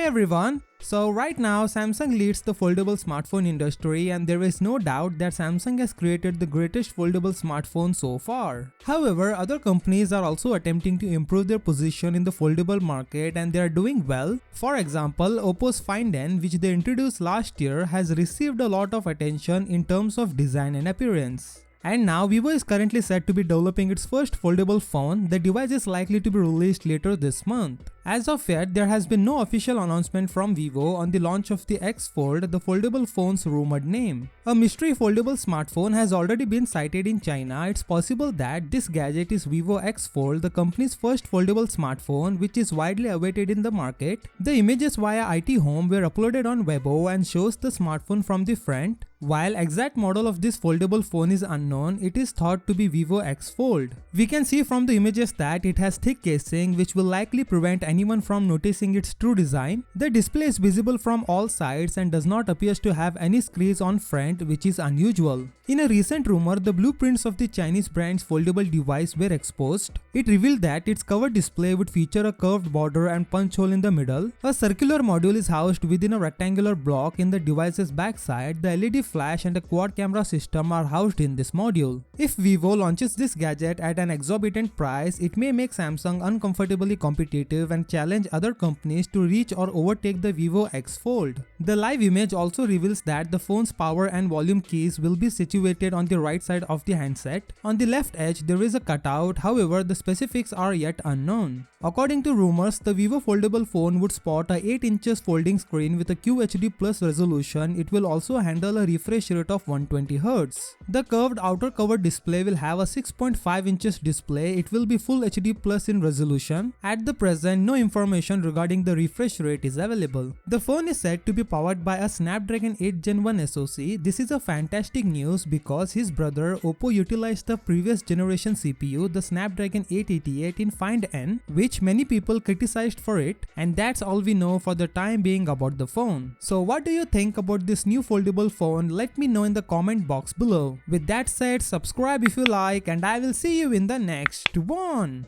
Hey everyone! So right now Samsung leads the foldable smartphone industry and there is no doubt that Samsung has created the greatest foldable smartphone so far. However, other companies are also attempting to improve their position in the foldable market and they are doing well. For example, Oppo's Find N, which they introduced last year, has received a lot of attention in terms of design and appearance. And now Vivo is currently set to be developing its first foldable phone. The device is likely to be released later this month. As of yet, there has been no official announcement from Vivo on the launch of the X Fold, the foldable phone's rumored name. A mystery foldable smartphone has already been sighted in China. It's possible that this gadget is Vivo X Fold, the company's first foldable smartphone, which is widely awaited in the market. The images via ITHome were uploaded on Weibo and shows the smartphone from the front. While exact model of this foldable phone is unknown, it is thought to be Vivo X Fold. We can see from the images that it has thick casing which will likely prevent anyone from noticing its true design. The display is visible from all sides and does not appear to have any screens on front, which is unusual. In a recent rumor, the blueprints of the Chinese brand's foldable device were exposed. It revealed that its cover display would feature a curved border and punch hole in the middle. A circular module is housed within a rectangular block in the device's backside. The LED flash and a quad camera system are housed in this module. If Vivo launches this gadget at an exorbitant price, it may make Samsung uncomfortably competitive and challenge other companies to reach or overtake the Vivo X Fold. The live image also reveals that the phone's power and volume keys will be situated on the right side of the handset. On the left edge, there is a cutout, however, the specifics are yet unknown. According to rumors, the Vivo foldable phone would sport a 8 inches folding screen with a QHD Plus resolution. It will also handle a refresh rate of 120Hz. The curved outer cover display will have a 6.5 inches display. It will be Full HD Plus in resolution. At the present, no information regarding the refresh rate is available. The phone is said to be powered by a Snapdragon 8 Gen 1 SoC. This is a fantastic news because his brother Oppo utilized the previous generation CPU, the Snapdragon 888 in Find N, which many people criticized for it, and that's all we know for the time being about the phone. So what do you think about this new foldable phone? Let me know in the comment box below. With that said, subscribe if you like and I will see you in the next one.